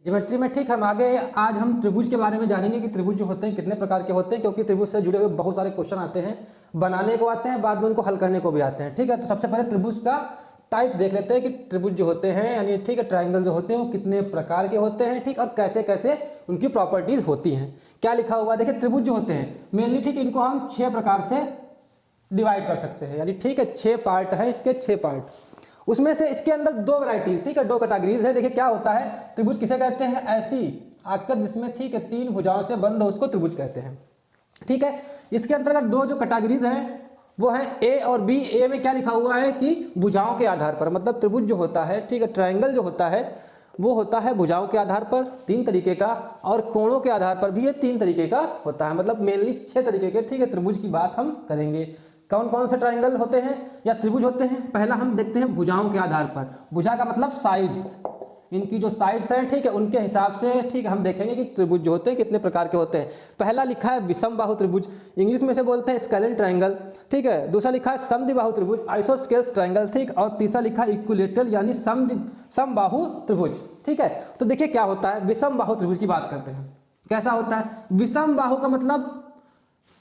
Geometry में ठीक हम आगे आज हम त्रिभुज के बारे में जानेंगे कि त्रिभुज जो होते हैं कितने प्रकार के होते हैं, क्योंकि त्रिभुज से जुड़े हुए बहुत सारे क्वेश्चन आते हैं, बनाने को आते हैं, बाद में उनको हल करने को भी आते हैं। ठीक है, तो सबसे पहले त्रिभुज का टाइप देख लेते हैं कि त्रिभुज जो होते हैं यानी ठीक है ट्राइंगल जो होते हैं वो कितने प्रकार के होते हैं, ठीक, और कैसे कैसे उनकी प्रॉपर्टीज होती हैं। क्या लिखा हुआ है देखिए, त्रिभुज जो होते हैं मेनली ठीक इनको हम 6 प्रकार से डिवाइड कर सकते हैं, यानी ठीक है 6 पार्ट है इसके, 6 पार्ट। उसमें से इसके अंदर 2 वैरायटीज, ठीक है 2 कैटेगरीज है। देखिए क्या होता है, त्रिभुज किसे कहते हैं, ऐसी आकृति जिसमें ठीक है 3 भुजाओं से बंद हो उसको त्रिभुज कहते हैं। ठीक है, इसके अंतर्गत 2 जो कैटेगरीज हैं वो है ए और बी। ए में क्या लिखा हुआ है कि भुजाओं के आधार पर, मतलब त्रिभुज जो होता है ठीक है ट्राइंगल जो होता है वो होता है भुजाओं के आधार पर 3 तरीके का, और कोणों के आधार पर भी ये 3 तरीके का होता है, मतलब मेनली 6 तरीके के ठीक है त्रिभुज की बात हम करेंगे। कौन कौन से ट्राइंगल होते हैं या त्रिभुज होते हैं, पहला हम देखते हैं भुजाओं के आधार पर। भुजा का मतलब साइड्स, इनकी जो साइड्स हैं ठीक है उनके हिसाब से ठीक है हम देखेंगे कि त्रिभुज जो होते हैं कितने प्रकार के होते हैं। पहला लिखा है विषम बाहु त्रिभुज, इंग्लिश में से बोलते हैं स्केलेन ट्राइंगल, ठीक है। दूसरा लिखा है समद्विबाहु त्रिभुज, आइसोस्केल्स ट्राइंगल, ठीक। और तीसरा लिखा है इक्विलेटरल यानी समबाहु त्रिभुज, ठीक है। तो देखिए क्या होता है, विषम बाहु त्रिभुज की बात करते हैं। कैसा होता है, विषम बाहु का मतलब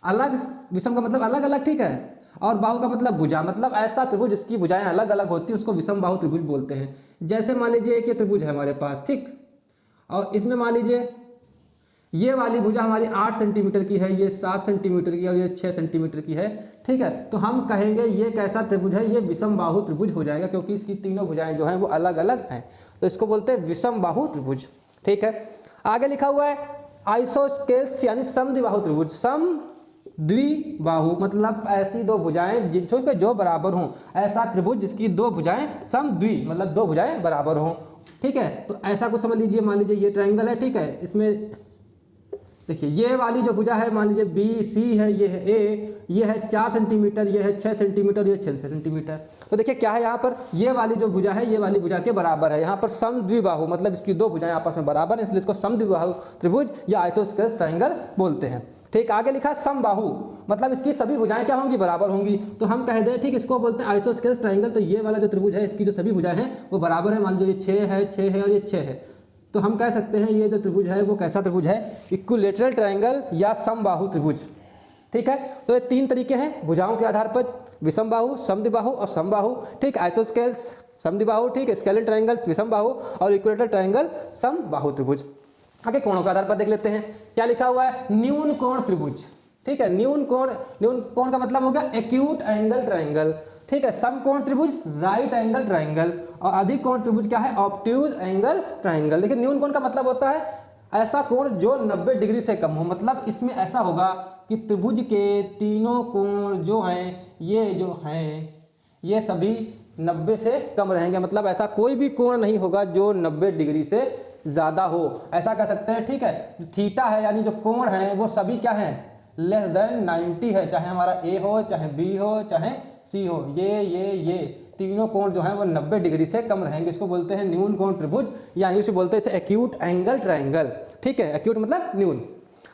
अलग, विषम का मतलब अलग अलग, ठीक है, और बाहु का मतलब भुजा, मतलब ऐसा त्रिभुज जिसकी भुजाएं अलग अलग होती है उसको विषम बाहु त्रिभुज बोलते हैं। जैसे मान लीजिए एक ये त्रिभुज है हमारे पास, ठीक, और इसमें मान लीजिए ये वाली भुजा हमारी 8 सेंटीमीटर की है, ये 7 सेंटीमीटर की है और ये 6 सेंटीमीटर की है, ठीक है। तो हम कहेंगे ये कैसा त्रिभुज है, ये विषम बाहु त्रिभुज हो जाएगा, क्योंकि इसकी तीनों भुजाएं जो हैं वो अलग अलग हैं, तो इसको बोलते हैं विषम बाहु त्रिभुज, ठीक है। आगे लिखा हुआ है आइसोस्केल्स यानी समद्विबाहु त्रिभुज। समद्विबाहु मतलब ऐसी 2 भुजाएं जिनके जो बराबर हों, ऐसा त्रिभुज जिसकी 2 भुजाएं समद्वि मतलब 2 भुजाएं बराबर हों, ठीक है। तो ऐसा कुछ समझ लीजिए, मान लीजिए ये ट्राइंगल है, ठीक है, इसमें देखिए ये वाली जो भुजा है मान लीजिए बी सी है, ये है ए, ये है 4 सेंटीमीटर, ये है 6 सेंटीमीटर, ये 6 सेंटीमीटर। तो देखिए क्या है यहाँ पर, ये वाली जो भुजा है ये वाली भुजा के बराबर है। यहाँ पर समद्विबाहु मतलब इसकी 2 भुजाएं आपस में बराबर है, इसलिए इसको समद्विबाहु त्रिभुज या आइसोस्केल्स ट्राइंगल बोलते हैं, ठीक। आगे लिखा है समबाहु मतलब इसकी सभी भुजाएं क्या होंगी, बराबर होंगी, तो हम कह दें ठीक इसको बोलते हैं आइसोस्केल्स ट्राइंगल। तो ये वाला जो त्रिभुज है इसकी जो सभी भुजाएं हैं वो बराबर है, मान लीजिए ये 6 है, 6 है और ये 6 है, तो हम कह सकते हैं ये जो त्रिभुज है वो कैसा त्रिभुज है, इक्विलेटरल ट्राइंगल या समबाहु त्रिभुज, ठीक है। तो ये 3 तरीके हैं भुजाओं के आधार पर, विषम बाहु, समद्विबाहु और समबाहु, ठीक। आइसोस्केल्स समद्विबाहु, ठीक, स्केलेन ट्राइंगल्स विषम बाहु और इक्विलेटरल ट्राइंगल समबाहु त्रिभुज। आगे कोणों के आधार पर देख लेते हैं, क्या लिखा हुआ है, न्यून कोण त्रिभुज, ठीक है। न्यून कोण का मतलब हो गया एक्यूट एंगल ट्राइंगल, ठीक है। समकोण त्रिभुज राइट एंगल ट्राइंगल, और अधिक कोण त्रिभुज क्या है, ऑब्ट्यूज एंगल ट्राइंगल। देखिए न्यून कोण का मतलब होता है ऐसा कोण जो 90 डिग्री से कम हो, मतलब इसमें ऐसा होगा कि त्रिभुज के तीनों कोण जो हैं ये जो हैं ये सभी 90 से कम रहेंगे, मतलब ऐसा कोई भी कोण नहीं होगा जो 90 डिग्री से ज्यादा हो, ऐसा कह सकते हैं, ठीक है। थीटा है यानी जो कोण है वो सभी क्या है, लेस देन 90 है, चाहे हमारा ए हो, चाहे बी हो, चाहे सी हो, ये तीनों कोण जो है वो 90 डिग्री से कम रहेंगे, इसको बोलते हैं न्यून कोण त्रिभुज, या इंग्लिश में बोलते हैं इसे एक्यूट एंगल ट्राइंगल, ठीक है। एक्यूट मतलब न्यून।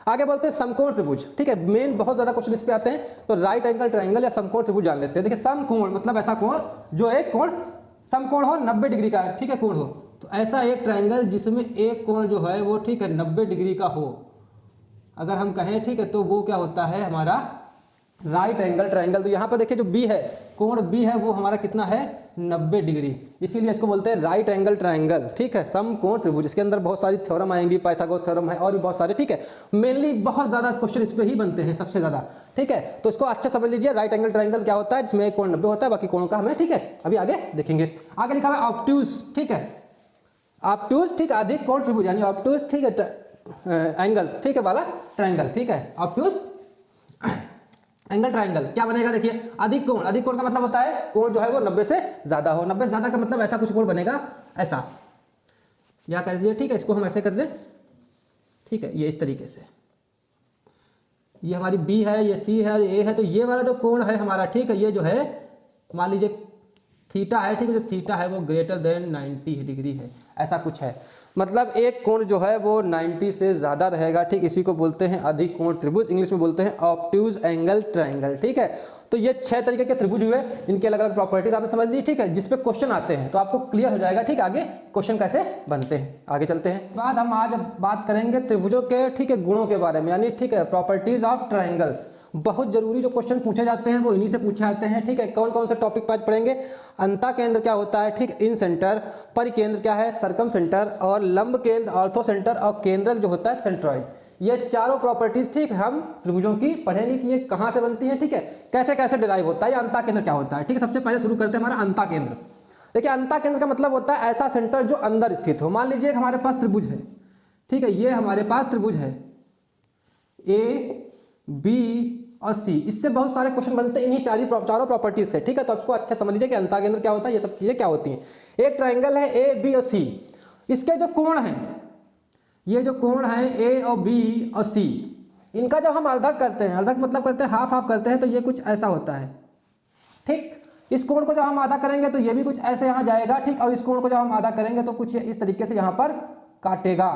आगे बोलते हैं समकोण त्रिभुज, ठीक है। मेन बहुत ज्यादा क्वेश्चन इस पे आते हैं, तो राइट एंगल ट्राइंगल या समकोण त्रिभुज जान लेते हैं। देखिए समकोण मतलब ऐसा कोण जो एक कोण समकोण हो 90 डिग्री का, ठीक है, कोण हो, तो ऐसा एक ट्राइंगल जिसमें एक कोण जो है वो ठीक है 90 डिग्री का हो, अगर हम कहें, ठीक है, तो वो क्या होता है हमारा राइट एंगल ट्राइंगल। तो यहाँ पर देखिए जो बी है, कोण बी है वो हमारा कितना है 90 डिग्री, इसीलिए इसको बोलते हैं राइट एंगल ट्राइंगल, ठीक है, समकोण त्रिभुज। इसके अंदर बहुत सारी थ्योरम आएंगी, पाइथागोरस थ्योरम है और भी बहुत सारे, ठीक है। मेनली बहुत ज्यादा क्वेश्चन इस पे ही बनते हैं सबसे ज्यादा, ठीक है। तो इसको अच्छा समझ लीजिए, राइट एंगल ट्राइंगल क्या होता है, जिसमें कोण 90 होता है, बाकी कोणों का हमें, ठीक है, अभी आगे देखेंगे। आगे लिखा हुआ है ऑब्ट्यूज, ठीक है, ऑब्ट्यूज, ठीक, अधिक कोण त्रिभुज यानी ऑब्ट्यूज, ठीक है, एंगल्स, ठीक है, वाला ट्राइंगल, ठीक है, ऑब्ट्यूज एंगल ट्राइंगल क्या बनेगा, देखिए अधिक कोण, अधिक कोण का मतलब होता है कोण जो है वो 90 से ज्यादा हो, 90 से ज्यादा का मतलब ऐसा कुछ कोण बनेगा, ऐसा, या कह दीजिए, ठीक है, इसको हम ऐसे कर दें, ठीक है, ये इस तरीके से, ये हमारी बी है, ये सी है और ए है, तो ये वाला जो कोण है हमारा, ठीक है, ये जो है मान लीजिए थीटा है, ठीक है, जो थीटा है वो ग्रेटर देन 90 डिग्री है, ऐसा कुछ है, मतलब एक कोण जो है वो 90 से ज़्यादा रहेगा, ठीक, इसी को बोलते हैं अधिक कोण त्रिभुज, इंग्लिश में बोलते हैं ऑब्ट्यूज एंगल ट्राइंगल, ठीक है। तो ये 6 तरीके के त्रिभुज हुए, इनके अलग अलग प्रॉपर्टीज आपने समझ ली, ठीक है, जिस पे क्वेश्चन आते हैं तो आपको क्लियर हो जाएगा, ठीक, आगे क्वेश्चन कैसे बनते हैं। आगे चलते हैं, बाद हम आज बात करेंगे त्रिभुजों के, ठीक है, गुणों के बारे में, यानी ठीक है प्रॉपर्टीज ऑफ ट्राइंगल्स। बहुत जरूरी जो क्वेश्चन पूछे जाते हैं वो इन्हीं से पूछे जाते हैं, ठीक है। कौन कौन से टॉपिक पर पढ़ेंगे, अंता केंद्र क्या होता है, ठीक, इन सेंटर, परिकेंद्र क्या है, सर्कम सेंटर, और लंब केंद्र ऑर्थो सेंटर, और केंद्रक जो होता है सेंट्रॉइड। ये चारों प्रॉपर्टीज, ठीक, हम त्रिभुजों की पढ़ेंगे कि ये कहाँ से बनती है, ठीक है, कैसे कैसे डिराइव होता है, या अंता केंद्र क्या होता है, ठीक है। सबसे पहले शुरू करते हैं हमारा अंता केंद्र। देखिए अंता केंद्र का मतलब होता है ऐसा सेंटर जो अंदर स्थित हो। मान लीजिए हमारे पास त्रिभुज है, ठीक है, ये हमारे पास त्रिभुज है ए बी और सी, इससे बहुत सारे क्वेश्चन बनते हैं इन्हीं चारों प्रॉपर्टीज से, ठीक है। तो आपको अच्छा समझ लीजिए कि अंता केंद्र क्या होता है, ये सब चीजें क्या होती हैं। एक ट्राइंगल है ए बी और सी, इसके जो कोण हैं, ये जो कोण है ए और बी और सी, इनका जब हम अर्धक करते हैं, अर्धक मतलब करते हैं हाफ हाफ करते हैं, तो ये कुछ ऐसा होता है, ठीक। इस कोण को जब हम आधा करेंगे तो ये भी कुछ ऐसे यहाँ जाएगा, ठीक, और इस कोण को जब हम आधा करेंगे तो कुछ इस तरीके से यहाँ पर काटेगा।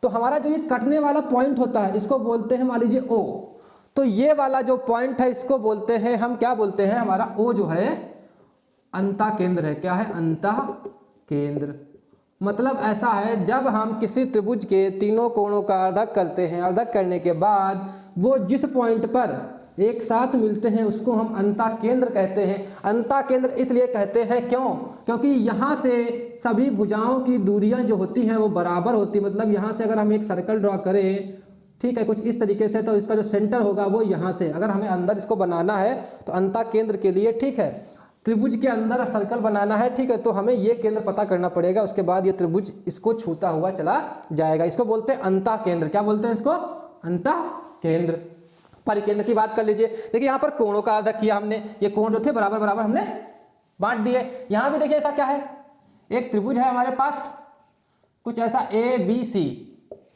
तो हमारा जो ये कटने वाला पॉइंट होता है इसको बोलते हैं मान लीजिए ओ। तो ये वाला जो पॉइंट है इसको बोलते हैं हम, क्या बोलते हैं, हमारा ओ जो है अंता केंद्र है। क्या है, अंता केंद्र। मतलब ऐसा है जब हम किसी त्रिभुज के तीनों कोणों का अर्धक करते हैं, अर्धक करने के बाद वो जिस पॉइंट पर एक साथ मिलते हैं उसको हम अंता केंद्र कहते हैं। अंता केंद्र इसलिए कहते हैं क्यों, क्योंकि यहाँ से सभी भुजाओं की दूरियां जो होती हैं वो बराबर होती है। मतलब यहाँ से अगर हम एक सर्कल ड्रॉ करें, ठीक है, कुछ इस तरीके से, तो इसका जो सेंटर होगा वो यहाँ से, अगर हमें अंदर इसको बनाना है तो अंता केंद्र के लिए, ठीक है, त्रिभुज के अंदर सर्कल बनाना है, ठीक है, तो हमें ये केंद्र पता करना पड़ेगा। उसके बाद ये त्रिभुज इसको छूता हुआ चला जाएगा। इसको बोलते हैं अंता केंद्र। क्या बोलते हैं इसको, अंता केंद्र। परिकेंद्र की बात कर लीजिए। देखिए यहाँ पर कोणों का अर्धक किया हमने, ये कोण जो थे बराबर बराबर हमने बांट दिए। यहाँ भी देखिए ऐसा क्या है, एक त्रिभुज है हमारे पास कुछ ऐसा ए बी सी,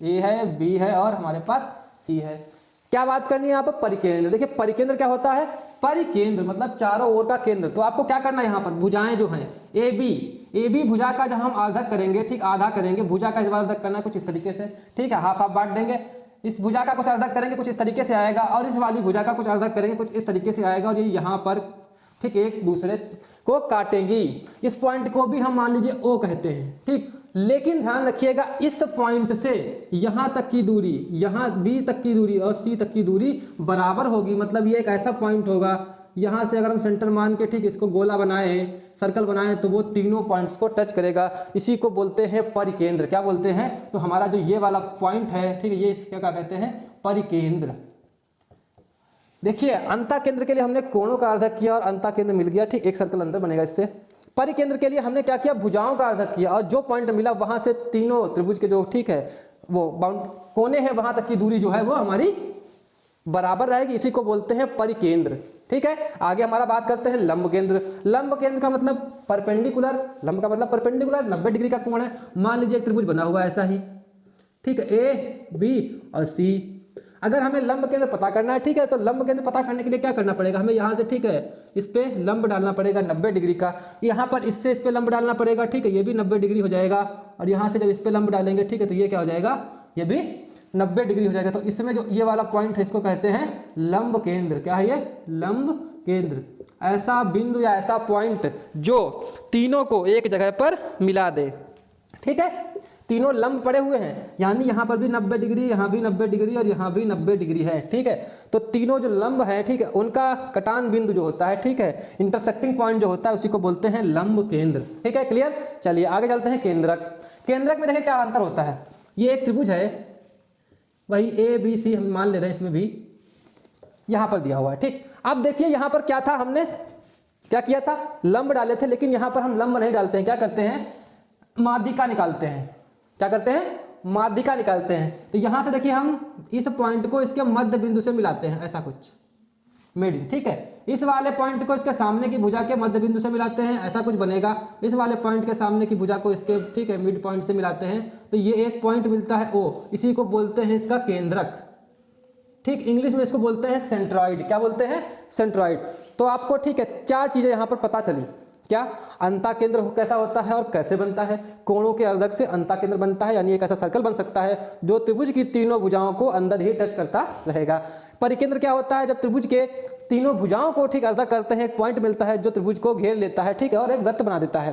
ए है, बी है और हमारे पास सी है। क्या बात करनी है यहाँ पर, परिकेंद्र। देखिए परिकेंद्र क्या होता है, परिकेंद्र मतलब चारों ओर का केंद्र। तो आपको क्या करना है, यहाँ पर भुजाएं जो हैं ए बी भुजा का जब हम अर्धक करेंगे, ठीक, आधा करेंगे, भुजा का इस बार अर्धक करना कुछ इस तरीके से, ठीक है, हाफ हाफ बांट देंगे। इस भुजा का कुछ अर्धक करेंगे कुछ इस तरीके से आएगा, और इस वाली भुजा का कुछ अर्धक करेंगे कुछ इस तरीके से आएगा, और ये यहाँ पर, ठीक, एक दूसरे को काटेंगी। इस पॉइंट को भी हम मान लीजिए ओ कहते हैं, ठीक। लेकिन ध्यान रखिएगा इस पॉइंट से यहां तक की दूरी, यहां बी तक की दूरी और सी तक की दूरी बराबर होगी। मतलब ये एक ऐसा पॉइंट होगा, यहां से अगर हम सेंटर मान के, ठीक, इसको गोला बनाए, सर्कल बनाए, तो वो तीनों पॉइंट्स को टच करेगा। इसी को बोलते हैं परिकेंद्र। क्या बोलते हैं, तो हमारा जो ये वाला पॉइंट है, ठीक है, ये क्या कहते हैं, परिकेंद्र। देखिए अंता केंद्र के लिए हमने कोणों का अर्धक किया और अंता केंद्र मिल गया, ठीक, एक सर्कल अंदर बनेगा इससे। परिकेंद्र के लिए हमने क्या किया, भुजाओं का अर्धक किया, और जो पॉइंट मिला वहां से तीनों त्रिभुज के जो, ठीक है, वो बाउंड कोने हैं वहां तक की दूरी जो है वो हमारी बराबर रहेगी। इसी को बोलते हैं परिकेंद्र, ठीक है। आगे हमारा बात करते हैं लंब केंद्र। लंब केंद्र का मतलब परपेंडिकुलर, लंब का मतलब परपेंडिकुलर, 90 डिग्री का कोण है। मान लीजिए एक त्रिभुज बना हुआ है ऐसा ही, ठीक है, ए बी और सी। अगर हमें लंब केंद्र पता करना है, ठीक है, तो लंब केंद्र पता करने के लिए क्या करना पड़ेगा, हमें यहाँ से, ठीक है, इस पे लंब डालना पड़ेगा 90 डिग्री का। यहाँ पर इससे इस पे लंब डालना पड़ेगा, ठीक है, ये भी 90 डिग्री हो जाएगा। और यहाँ से जब इस पे लंब डालेंगे, ठीक है, तो ये क्या हो जाएगा, ये भी 90 डिग्री हो जाएगा। तो इसमें जो ये वाला पॉइंट है इसको कहते हैं लंब केंद्र। क्या है ये, लंब केंद्र। ऐसा बिंदु या ऐसा पॉइंट जो तीनों को एक जगह पर मिला दे, ठीक है। तीनों लंब पड़े हुए हैं, यानी यहाँ पर भी 90 डिग्री, यहाँ भी 90 डिग्री और यहाँ भी 90 डिग्री है, ठीक है। तो तीनों जो लंब है, ठीक है, उनका कटान बिंदु जो होता है, ठीक है, इंटरसेक्टिंग पॉइंट जो होता है उसी को बोलते हैं लंब केंद्र, ठीक है, क्लियर। चलिए आगे चलते हैं केंद्रक। केंद्रक में देखिए क्या अंतर होता है। ये एक त्रिभुज है, वही ए बी सी हम मान ले रहे हैं, इसमें भी यहाँ पर दिया हुआ है, ठीक। अब देखिए यहाँ पर क्या था, हमने क्या किया था, लंब डाले थे, लेकिन यहाँ पर हम लंब नहीं डालते हैं, क्या करते हैं, माध्यिका निकालते हैं। क्या करते हैं, माध्यिका निकालते हैं। तो यहाँ से देखिए हम इस पॉइंट को इसके मध्य बिंदु से मिलाते हैं, ऐसा कुछ मिडिल, ठीक है। इस वाले पॉइंट को इसके सामने की भुजा के मध्य बिंदु से मिलाते हैं, ऐसा कुछ बनेगा। इस वाले पॉइंट के सामने की भुजा को इसके, ठीक है, मिड पॉइंट से मिलाते हैं, तो ये एक पॉइंट मिलता है ओ। इसी को बोलते हैं इसका केंद्रक, ठीक। इंग्लिश में इसको बोलते हैं सेंट्रॉइड। क्या बोलते हैं, सेंट्रॉइड। तो आपको, ठीक है, चार चीजें यहाँ पर पता चली। क्या अंतःकेंद्र कैसा होता है और कैसे बनता है? कोणों के अर्धक से अंतःकेंद्र बनता है, यानी एक ऐसा सर्कल बन सकता है जो त्रिभुज की तीनों भुजाओं को अंदर ही टच करता रहेगा। परिकेंद्र क्या होता है? जब त्रिभुज के तीनों भुजाओं को ठीक अर्धक करते हैं, एक पॉइंट मिलता है जो त्रिभुज को घेर लेता है, ठीक है, और एक वृत्त बना देता है,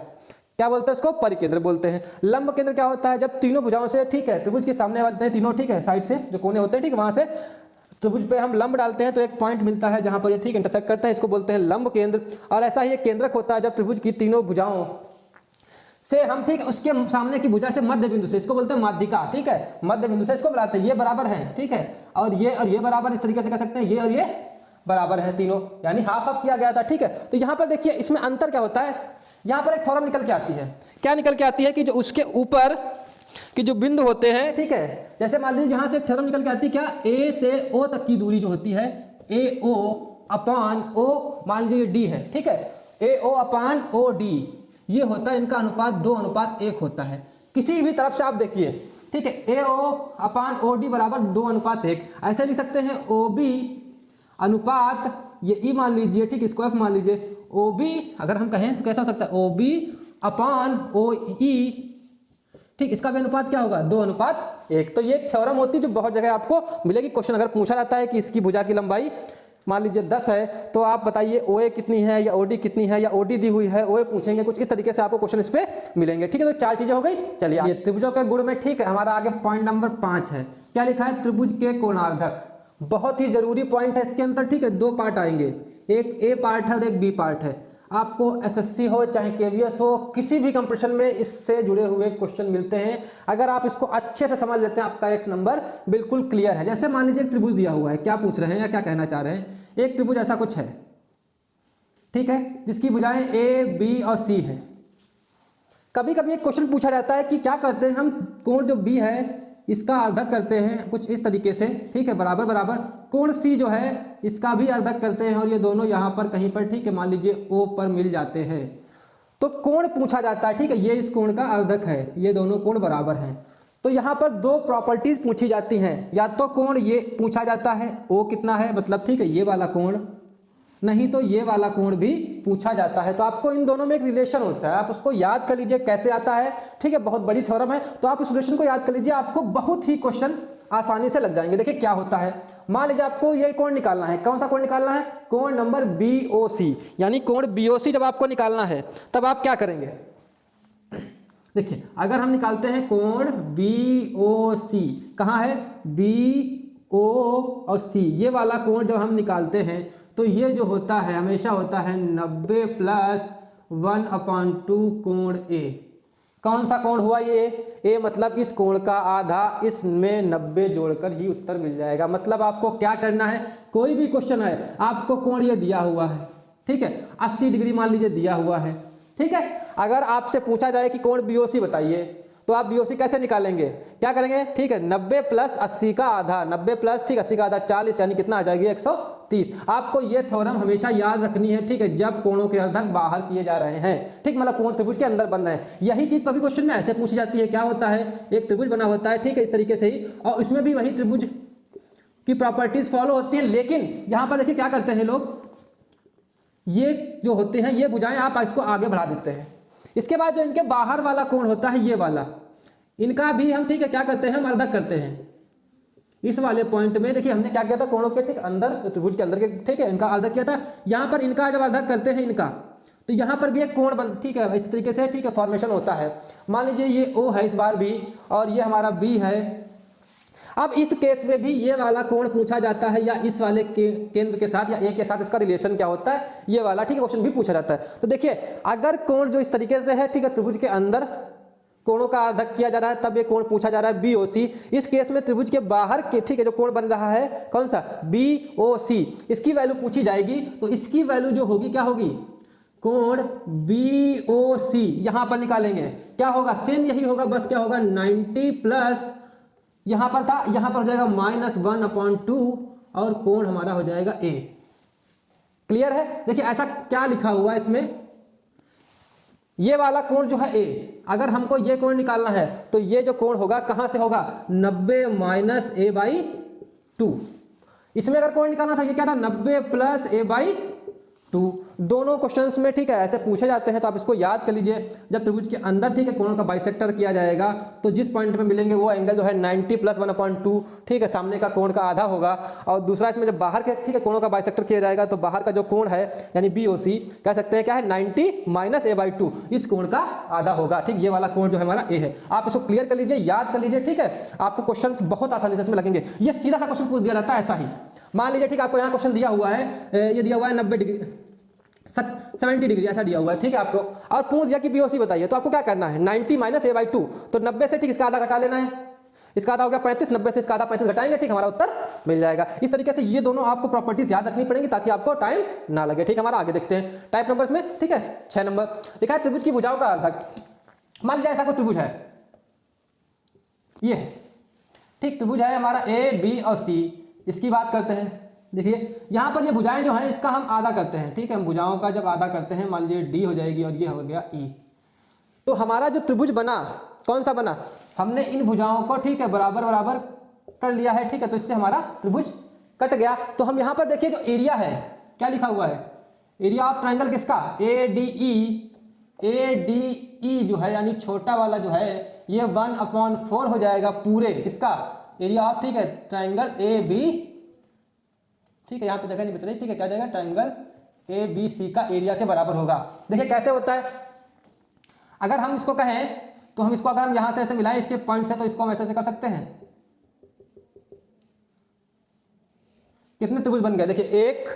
क्या बोलते हैं? इसको परिकेंद्र बोलते हैं। लंब केंद्र क्या होता है? जब तीनों भुजाओं से ठीक है त्रिभुज के सामने वाले तीनों ठीक है साइड से जो कोने होते हैं, ठीक है, वहां से त्रिभुज पे हम लंब डालते हैं तो एक पॉइंट मिलता है जहां पर ये ठीक इंटरसेक्ट करता है, इसको बोलते हैं लंब केंद्र। और ऐसा ही एक केंद्रक होता है जब त्रिभुज की तीनों भुजाओं से हम ठीक उसके सामने की भुजा से मध्य बिंदु से, इसको बोलते हैं माध्यिका, ठीक है, मध्य बिंदु से इसको बुलाते हैं, ये बराबर है, ठीक है, और ये बराबर, इस तरीके से कह सकते हैं, ये और ये बराबर है तीनों, यानी हाफ हाफ किया गया था, ठीक है। तो यहाँ पर देखिए इसमें अंतर क्या होता है, यहाँ पर एक थ्योरम निकल के आती है, क्या निकल के आती है कि जो उसके ऊपर कि जो बिंदु होते हैं, ठीक है, जैसे मान लीजिए यहाँ से एक थ्योरम निकल के आती है, क्या ए से ओ तक की दूरी जो होती है, ए ओ अपान ओ, मान लीजिए डी है, ठीक है, ए ओ अपान ओ डी, ये होता है इनका अनुपात 2:1 होता है। किसी भी तरफ से आप देखिए, ठीक है, ए ओ अपान ओ डी बराबर 2:1, ऐसे लिख सकते हैं ओ बी अनुपात ये ई मान लीजिए, ठीक, इसको एफ मान लीजिए, ओ बी अगर हम कहें तो कैसा हो सकता है, ओ बी अपान ओ ई, ठीक, इसका भी अनुपात क्या होगा 2:1। तो ये थ्योरम होती है जो बहुत जगह आपको मिलेगी। क्वेश्चन अगर पूछा जाता है कि इसकी भुजा की लंबाई मान लीजिए 10 है तो आप बताइए ओ ए कितनी है या ओ डी कितनी है, या ओ डी दी हुई है, ओ ए पूछेंगे, कुछ इस तरीके से आपको क्वेश्चन इस पे मिलेंगे, ठीक है। तो 4 चीजें हो गई। चलिए ये त्रिभुजों के गुण में, ठीक है, हमारा आगे पॉइंट नंबर 5 है, क्या लिखा है, त्रिभुज के कोणार्धक, बहुत ही जरूरी पॉइंट है इसके अंदर, ठीक है, 2 पार्ट आएंगे, एक ए पार्ट है और एक बी पार्ट है। आपको एसएससी हो चाहे केवीएस हो, किसी भी कंपटीशन में इससे जुड़े हुए क्वेश्चन मिलते हैं। अगर आप इसको अच्छे से समझ लेते हैं आपका एक नंबर बिल्कुल क्लियर है। जैसे मान लीजिए एक त्रिभुज दिया हुआ है, क्या पूछ रहे हैं या क्या कहना चाह रहे हैं, एक त्रिभुज ऐसा कुछ है, ठीक है, जिसकी भुजाएं ए बी और सी है। कभी कभी एक क्वेश्चन पूछा जाता है कि क्या करते हैं हम, कोण जो बी है इसका अर्धक करते हैं कुछ इस तरीके से, ठीक है, बराबर बराबर, कोण सी जो है इसका भी अर्धक करते हैं और ये दोनों यहाँ पर कहीं पर, ठीक है, मान लीजिए ओ पर मिल जाते हैं, तो कोण पूछा जाता है, ठीक है, ये इस कोण का अर्धक है, ये दोनों कोण बराबर हैं। तो यहाँ पर 2 प्रॉपर्टीज पूछी जाती हैं, या तो कोण ये पूछा जाता है ओ कितना है, मतलब ठीक है ये वाला कोण, नहीं तो ये वाला कोण भी पूछा जाता है। तो आपको इन दोनों में एक रिलेशन होता है, आप उसको याद कर लीजिए कैसे आता है, ठीक है, बहुत बड़ी थ्योरम है, तो आप उस रिलेशन को याद कर लीजिए, आपको बहुत ही क्वेश्चन आसानी से लग जाएंगे। देखिए क्या होता है, मान लीजिए आपको ये कोण निकालना है, कौन सा कोण निकालना है, कोण नंबर BOC, यानी कोण BOC जब आपको निकालना है तब आप क्या करेंगे, देखिए अगर हम निकालते हैं कोण BOC, कहाँ है, BO और C, ये वाला कोण जब हम निकालते हैं तो ये जो होता है हमेशा होता है 90 + 1/2 कोण A। कौन सा कोण हुआ ये, ए मतलब इस कोण का आधा, इसमें 90 जोड़कर ही उत्तर मिल जाएगा। मतलब आपको क्या करना है, कोई भी क्वेश्चन है आपको कोण ये दिया हुआ है, ठीक है, 80 डिग्री मान लीजिए दिया हुआ है, ठीक है, अगर आपसे पूछा जाए कि कोण BOC बताइए तो आप BOC कैसे निकालेंगे, क्या करेंगे, ठीक है, 90 + 80 का आधा, 90 + ठीक 80 का आधा 40, यानी कितना आ जाएगी 130। आपको ये थ्योरम हमेशा याद रखनी है, ठीक है, जब कोणों के अर्धक बाहर किए जा रहे हैं, ठीक, मतलब कोण त्रिभुज के अंदर बन रहे हैं। यही चीज कभी क्वेश्चन में ऐसे पूछी जाती है, क्या होता है, एक त्रिभुज बना होता है, ठीक है, इस तरीके से ही, और इसमें भी वही त्रिभुज की प्रॉपर्टीज फॉलो होती है, लेकिन यहाँ पर देखिए क्या करते हैं लोग, ये जो होते हैं ये भुजाएं आप इसको आगे बढ़ा देते हैं, इसके बाद जो इनके बाहर वाला कोण होता है ये वाला, इनका भी हम, ठीक है, क्या करते हैं, हम अर्धक करते हैं। इस वाले पॉइंट में देखिए हमने क्या किया था, कोणों के ठीक अंदर, त्रिभुज के अंदर के, ठीक है, इनका अर्धक किया था। यहाँ पर इनका जब अर्धक करते हैं इनका, तो यहाँ पर भी एक कोण बन, ठीक है, इस तरीके से, ठीक है, फॉर्मेशन होता है। मान लीजिए ये O है इस बार भी, और ये हमारा B है। अब इस केस में भी ये वाला कोण पूछा जाता है, या इस वाले केंद्र के साथ या A के साथ इसका रिलेशन क्या होता है, ये वाला, ठीक है, क्वेश्चन भी पूछा जाता है। तो देखिए अगर कोण जो इस तरीके से है, ठीक है, त्रिभुज के अंदर कोणों का अर्धक किया जा रहा है, तब ये कोण पूछा जा रहा है BOC। इस केस में त्रिभुज के बाहर के, ठीक है, जो कोण बन रहा है कौन सा, BOC, इसकी वैल्यू पूछी जाएगी, तो इसकी वैल्यू जो होगी क्या होगी, कोण BOC यहां पर निकालेंगे, क्या होगा, सेम यही होगा, बस क्या होगा 90 प्लस, यहां पर था, यहां पर हो जाएगा -1/2, और कोण हमारा हो जाएगा A। क्लियर है। देखिए ऐसा क्या लिखा हुआ है इसमें, ये वाला कोण जो है A, अगर हमको ये कोण निकालना है तो ये जो कोण होगा कहां से होगा, 90 - A/2। इसमें अगर कोण निकालना था, ये क्या था, 90 + A/2। 2। दोनों क्वेश्चंस में ठीक है ऐसे पूछे जाते हैं, तो आप इसको याद कर लीजिए। जब त्रिभुज के अंदर ठीक है कोणों का बाइसेक्टर किया जाएगा तो जिस पॉइंट में मिलेंगे वो एंगल जो है 90 + 1/2 ठीक है, सामने का कोण का आधा होगा। और दूसरा इसमें जब बाहर के ठीक है कोणों का बाइसेक्टर किया जाएगा तो बाहर का जो कोण है यानी BOC कह सकते हैं क्या है 90 - a/2, इस कोण का आधा होगा। ठीक, ये वाला कोण जो है हमारा A है। आप इसको क्लियर कर लीजिए, याद कर लीजिए। ठीक है, आपको क्वेश्चंस बहुत आसानी से इसमें लगेंगे। ये सीधा सा क्वेश्चन पूछ दिया जाता है ऐसा ही। मान लीजिए ठीक है आपको यहाँ क्वेश्चन दिया हुआ है, ये दिया हुआ है 90 डिग्री 70 डिग्री ऐसा दिया हुआ है ठीक है आपको, और पूछ दिया कि BOC बताइए, तो आपको क्या करना है 90 - a/2, तो 90 से ठीक इसका आधा घटा लेना है। इसका आधा हो गया 35, 90 से इसका आधा 35 घटाएंगे, ठीक हमारा उत्तर मिल जाएगा। इस तरीके से ये दोनों आपको प्रॉपर्टीज याद रखनी पड़ेंगी ताकि आपको टाइम ना लगे। ठीक, हमारा आगे देखते हैं टाइप नंबर्स में। ठीक है 6 नंबर लिखा है त्रिभुज की भुजाओं का अर्धक। मान लीजिए ऐसा कोई त्रिभुज है, ये ठीक त्रिभुज है हमारा A, B और C। इसकी बात करते हैं। देखिए यहाँ पर ये भुजाएं जो हैं इसका हम आधा करते हैं। ठीक है, हम भुजाओं का जब आधा करते हैं, मान लीजिए D हो जाएगी और ये हो गया E, तो हमारा जो त्रिभुज बना कौन सा बना, हमने इन भुजाओं को ठीक है बराबर बराबर कर लिया है। ठीक है, तो इससे हमारा त्रिभुज कट गया। तो हम यहाँ पर देखिए जो एरिया है क्या लिखा हुआ है, एरिया ऑफ ट्राइंगल किसका ADE जो है यानी छोटा वाला जो है ये 1/4 हो जाएगा पूरे इसका एरिया ऑफ ठीक है ट्राइंगल AB। ठीक है, यहाँ पे जगह नहीं बच रही। ठीक है, क्या जाएगा ट्राइंगल ABC का एरिया के बराबर होगा। देखिए कैसे होता है, अगर हम इसको कहें तो हम इसको अगर हम यहां से ऐसे मिलाएं इसके पॉइंट से, तो इसको हम ऐसे कर सकते हैं। कितने त्रिभुज बन गए देखिए 1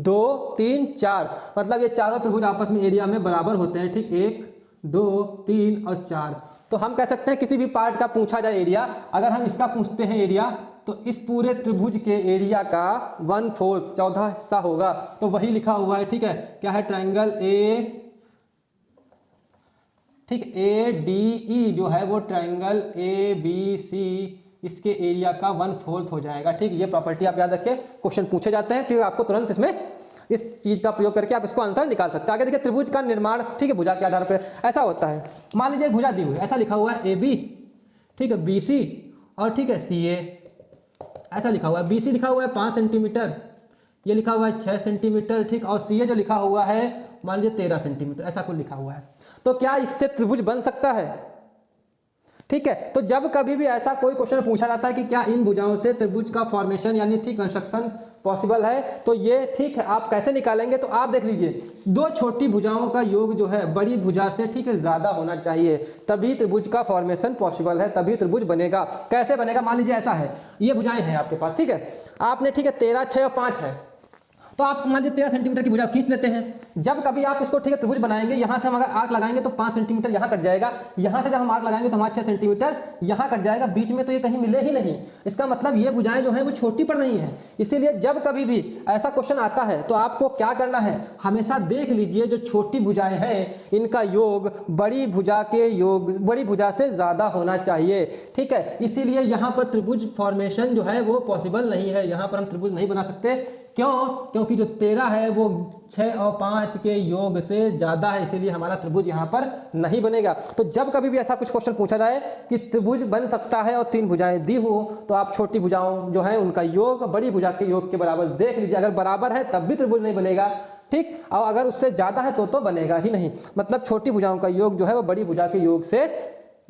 2 3 4, मतलब ये चारों त्रिभुज आपस में एरिया में बराबर होते हैं। ठीक, 1 2 3 और 4। तो हम कह सकते हैं किसी भी पार्ट का पूछा जाए एरिया, अगर हम इसका पूछते हैं एरिया, तो इस पूरे त्रिभुज के एरिया का 1/4 14 हिस्सा होगा। तो वही लिखा हुआ है। ठीक है, क्या है ट्राइंगल ठीक ADE जो है वो ट्राइंगल ABC इसके एरिया का 1/4 हो जाएगा। ठीक, ये प्रॉपर्टी आप याद रखिए, क्वेश्चन पूछे जाते हैं। ठीक, आपको तुरंत इसमें इस चीज का प्रयोग करके आप इसको आंसर निकाल सकते हैं। आगे देखिए त्रिभुज का निर्माण ठीक है भुजा के आधार पर ऐसा होता है। मान लीजिए भुजा दी हुई ऐसा लिखा हुआ है AB, ठीक है BC और ठीक है CA ऐसा लिखा हुआ है। BC लिखा हुआ है 5 सेंटीमीटर, ये लिखा हुआ है 6 सेंटीमीटर। ठीक, और CA जो लिखा हुआ है मान लीजिए 13 सेंटीमीटर ऐसा कुछ लिखा हुआ है। तो क्या इससे त्रिभुज बन सकता है? ठीक है, तो जब कभी भी ऐसा कोई क्वेश्चन पूछा जाता है कि क्या इन भुजाओं से त्रिभुज का फॉर्मेशन यानी ठीक कंस्ट्रक्शन पॉसिबल है, तो ये ठीक है आप कैसे निकालेंगे, तो आप देख लीजिए दो छोटी भुजाओं का योग जो है बड़ी भुजा से ठीक है ज्यादा होना चाहिए, तभी त्रिभुज का फॉर्मेशन पॉसिबल है, तभी त्रिभुज बनेगा। कैसे बनेगा, मान लीजिए ऐसा है, ये भुजाएं हैं आपके पास। ठीक है, आपने ठीक है 13 6 और 5 है, तो आप मान लीजिए 13 सेंटीमीटर की भुजा खींच लेते हैं। जब कभी आप इसको ठीक है त्रिभुज बनाएंगे, यहाँ से हम अगर आर्क लगाएंगे तो 5 सेंटीमीटर यहाँ कट जाएगा, यहाँ से जब हम आर्क लगाएंगे तो हमारा 6 सेंटीमीटर यहाँ कट जाएगा, बीच में तो ये कहीं मिले ही नहीं। इसका मतलब ये भुजाएं जो हैं वो छोटी पर नहीं है। इसीलिए जब कभी भी ऐसा क्वेश्चन आता है तो आपको क्या करना है, हमेशा देख लीजिए जो छोटी भुजाएं हैं इनका योग बड़ी भुजा के योग बड़ी भुजा से ज्यादा होना चाहिए। ठीक है, इसीलिए यहाँ पर त्रिभुज फॉर्मेशन जो है वो पॉसिबल नहीं है, यहाँ पर हम त्रिभुज नहीं बना सकते। क्यों? क्योंकि जो 13 है वो 6 और 5 के योग से ज्यादा है, इसीलिए हमारा त्रिभुज यहाँ पर नहीं बनेगा। तो जब कभी भी ऐसा कुछ क्वेश्चन पूछा जाए कि त्रिभुज बन सकता है और 3 भुजाएं दी हो, तो आप छोटी भुजाओं जो है उनका योग बड़ी भुजा के योग के बराबर देख लीजिए। अगर बराबर है तब भी त्रिभुज नहीं बनेगा। ठीक, और अगर उससे ज्यादा है तो बनेगा ही नहीं। मतलब छोटी भुजाओं का योग जो है वो बड़ी भुजा के योग से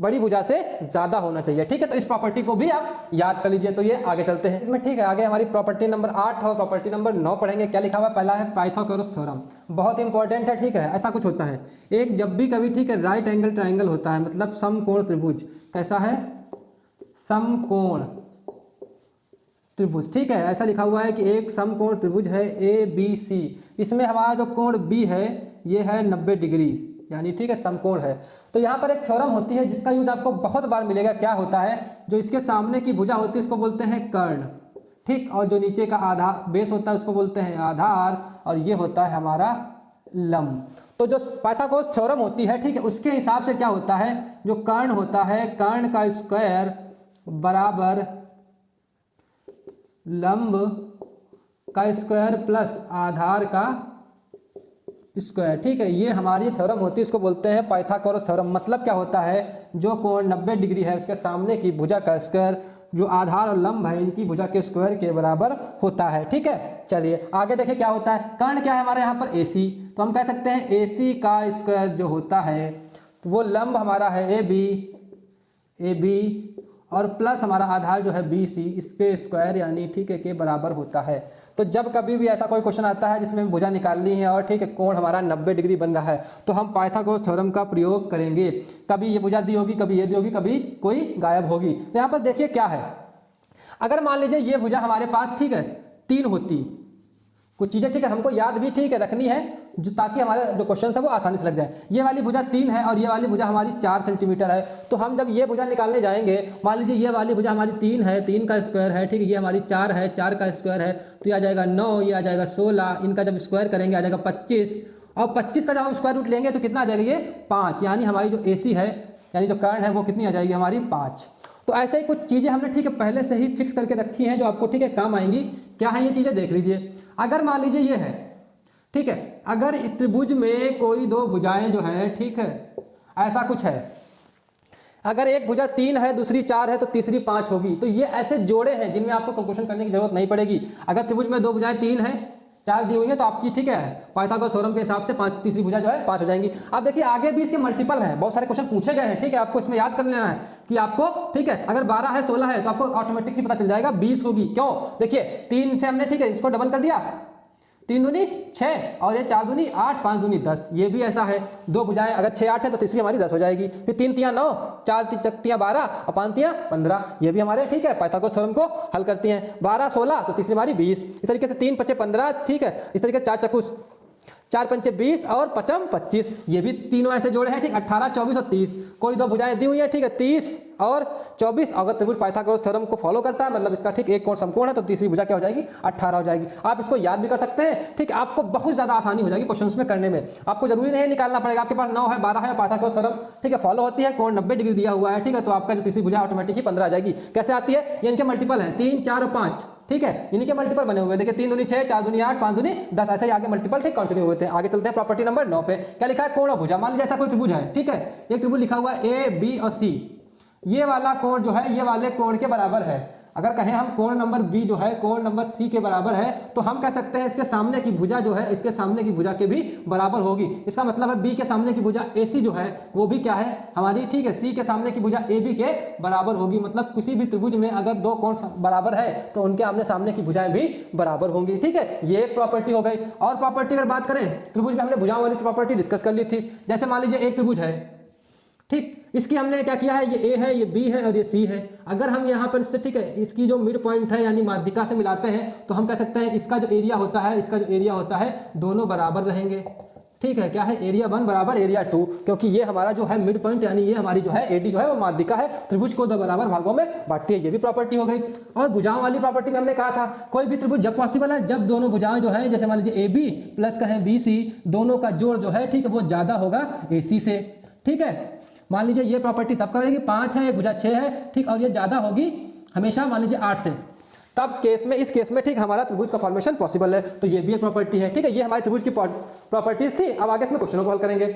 बड़ी भुजा से ज्यादा होना चाहिए। ठीक है, तो इस प्रॉपर्टी को भी आप याद कर लीजिए। तो ये आगे चलते हैं इसमें। ठीक है, आगे हमारी प्रॉपर्टी नंबर 8 और प्रॉपर्टी नंबर 9 पढ़ेंगे। क्या लिखा हुआ है, पहला है पाइथागोरस थ्योरम, बहुत इंपॉर्टेंट है। ठीक है, ऐसा कुछ होता है एक जब भी कभी ठीक है राइट एंगल ट्राइंगल होता है, मतलब समकोण त्रिभुज, कैसा है समकोण त्रिभुज। ठीक है, ऐसा लिखा हुआ है कि एक समकोण त्रिभुज है ABC, इसमें हमारा जो कोण B है ये है 90 डिग्री यानी ठीक है समकोण है। तो यहाँ पर एक थ्योरम होती है जिसका यूज आपको बहुत बार मिलेगा। क्या होता है, जो इसके सामने की भुजा होती है इसको बोलते हैं कर्ण। ठीक, और जो नीचे का आधार बेस होता है उसको बोलते हैं आधार, और ये होता है हमारा लंब। तो जो पाइथागोरस थ्योरम होती है ठीक है उसके हिसाब से क्या होता है, जो कर्ण होता है कर्ण का स्क्वायर बराबर लंब का स्क्वायर प्लस आधार का स्क्वायर। ठीक है, ये हमारी थ्योरम होती है, इसको बोलते हैं पाइथागोरस थ्योरम। मतलब क्या होता है, जो कोण 90 डिग्री है उसके सामने की भुजा का स्क्वायर जो आधार और लंब है इनकी भुजा के स्क्वायर के बराबर होता है। ठीक है, चलिए आगे देखिए क्या होता है। कर्ण क्या है हमारे यहाँ पर AC, तो हम कह सकते हैं AC का स्क्वायर जो होता है तो वो लंब हमारा है AB और प्लस हमारा आधार जो है BC, इसके स्क्वायर यानी ठीक है के बराबर होता है। तो जब कभी भी ऐसा कोई क्वेश्चन आता है जिसमें भुजा निकालनी है और ठीक है कोण हमारा 90 डिग्री बन रहा है तो हम पाइथागोरस थ्योरम का प्रयोग करेंगे। कभी ये भुजा दी होगी, कभी ये दी होगी, कभी कोई गायब होगी। तो यहाँ पर देखिए क्या है, अगर मान लीजिए ये भुजा हमारे पास ठीक है 3 होती, कुछ चीज़ें ठीक है हमको याद भी ठीक है रखनी है जो ताकि हमारे जो क्वेश्चन है वो आसानी से लग जाए। ये वाली भुजा 3 है और ये वाली भुजा हमारी 4 सेंटीमीटर है, तो हम जब ये भुजा निकालने जाएंगे, मान लीजिए ये वाली भुजा हमारी 3 है, 3 का स्क्वायर है, ठीक है, ये हमारी 4 है, 4 का स्क्वायर है, तो ये आ जाएगा 9, ये आ जाएगा 16, इनका जब स्क्वायर करेंगे आ जाएगा 25 और 25 का जब हम स्क्वायर रूट लेंगे तो कितना आ जाएगा ये 5, यानी हमारी जो AC है यानी जो कर्ण है वो कितनी आ जाएगी हमारी 5। तो ऐसे ही कुछ चीज़ें हमने ठीक है पहले से ही फिक्स करके रखी हैं जो आपको ठीक है काम आएंगी। क्या है ये चीज़ें देख लीजिए। अगर मान लीजिए ये है ठीक है, अगर इस त्रिभुज में कोई 2 भुजाएं जो है ठीक है ऐसा कुछ है, अगर एक भुजा 3 है दूसरी 4 है तो तीसरी 5 होगी, तो ये ऐसे जोड़े हैं जिनमें आपको कैलकुलेशन करने की जरूरत नहीं पड़ेगी। अगर त्रिभुज में 2 भुजाएं 3 है 4 दी हुई है तो आपकी ठीक है पाइथागोरस थ्योरम के हिसाब से तीसरी भुजा जो है 5 हो जाएंगी। अब देखिए आगे भी इसके मल्टीपल है, बहुत सारे क्वेश्चन पूछे गए हैं, ठीक है, आपको इसमें याद कर लेना है कि आपको ठीक है अगर 12 है 16 है तो आपको ऑटोमेटिकली पता चल जाएगा 20 होगी। क्यों, देखिए 3 से हमने ठीक है इसको डबल कर दिया, 3 दूनी 6 और ये 4 दूनी 8, 5 दूनी 10, ये भी ऐसा है। 2 भुजाएं अगर 6 8 है तो तीसरी हमारी 10 हो जाएगी, फिर 3 तियां 9, 4 चक्तियां 12 और 5 तियां 15, ये भी हमारे ठीक है पाइथागोरस थ्योरम को हल करती हैं। 12 16 तो तीसरी हमारी 20, इस तरीके से 3 5 15, ठीक है, इस तरीके से 4 चक्कुस 4 पंचे 20 और 5 25, ये भी तीनों ऐसे जोड़े हैं, ठीक, 18 24 और 30। कोई 2 भुजाएं दी हुई है, ठीक है, 30 और 24, अगर त्रिभुज पाइथागोरस थ्योरम को फॉलो करता है मतलब इसका ठीक एक कोण समकोण है तो तीसरी भुजा क्या हो जाएगी 18 हो जाएगी। आप इसको याद भी कर सकते हैं, ठीक, आपको बहुत ज्यादा आसानी हो जाएगी क्वेश्चंस में करने में, आपको जरूरी नहीं निकालना पड़ेगा। आपके पास 9 है 12 है, पाइथागोरस थ्योरम ठीक है फॉलो होती है, कोण 90 डिग्री दिया हुआ है, ठीक है, तो आपका जो तीसरी भुजा ऑटोमेटिक ही 15 आ जाएगी। कैसे आती है, ये इनके मल्टीपल है 3 4 और 5, ठीक है, इन्हीं के मल्टीपल बने हुए हैं। देखिए 3 दूनी 6, 4 दूनी 8, 5 दूनी 10, ऐसे ही आगे मल्टीपल ठीक कंटिन्यू होते हैं। आगे चलते हैं प्रॉपर्टी नंबर 9 पे। क्या लिखा है, कोण और भुजा। मान लीजिए ऐसा कोई त्रिभुज है, ठीक है, एक त्रिभुज लिखा हुआ है A B और C, ये वाला कोण जो है ये वाले कोण के बराबर है। अगर कहें हम कोण नंबर B जो है कोण नंबर C के बराबर है तो हम कह सकते हैं इसके सामने की भुजा जो है इसके सामने की भुजा के भी बराबर होगी। इसका मतलब है B के सामने की भुजा AC जो है वो भी क्या है हमारी, ठीक है, C के सामने की भुजा AB के बराबर होगी। मतलब किसी भी त्रिभुज में अगर 2 कोण बराबर है तो उनके आमने सामने की भुजाएं भी बराबर होंगी, ठीक है, ये एक प्रॉपर्टी हो गई। और प्रॉपर्टी अगर बात करें, त्रिभुज में हमने भुजाओं वाली प्रॉपर्टी डिस्कस कर ली थी। जैसे मान लीजिए एक त्रिभुज है, ठीक, इसकी हमने क्या किया है, ये A है, ये B है और ये C है। अगर हम यहाँ पर इससे ठीक है इसकी जो मिड पॉइंट है यानी माध्यिका से मिलाते हैं तो हम कह सकते हैं इसका जो एरिया होता है, इसका जो एरिया होता है दोनों बराबर रहेंगे, ठीक है। क्या है, एरिया 1 बराबर एरिया 2, क्योंकि ये हमारा जो है मिड पॉइंट यानी ये हमारी जो है AD जो है वो माध्यिका है, त्रिभुज को 2 बराबर भागों में बांटती है, ये भी प्रॉपर्टी हो गई। और भुजाओं वाली प्रॉपर्टी में हमने कहा था कोई भी त्रिभुज जब पॉसिबल है जब दोनों भुजाएं जो है, जैसे मान लीजिए AB प्लस कहें BC, दोनों का जोड़ जो है ठीक है वो ज्यादा होगा AC से, ठीक है। मान लीजिए ये प्रॉपर्टी तब करेगी 5 है, एक भुजा 6 है, ठीक, और ये ज्यादा होगी हमेशा मान लीजिए 8 से, तब केस में इस केस में ठीक हमारा त्रिभुज का फॉर्मेशन पॉसिबल है। तो ये भी एक प्रॉपर्टी है, ठीक है, ये हमारी त्रिभुज की प्रॉपर्टीज थी। अब आगे इसमें क्वेश्चनों को हल करेंगे।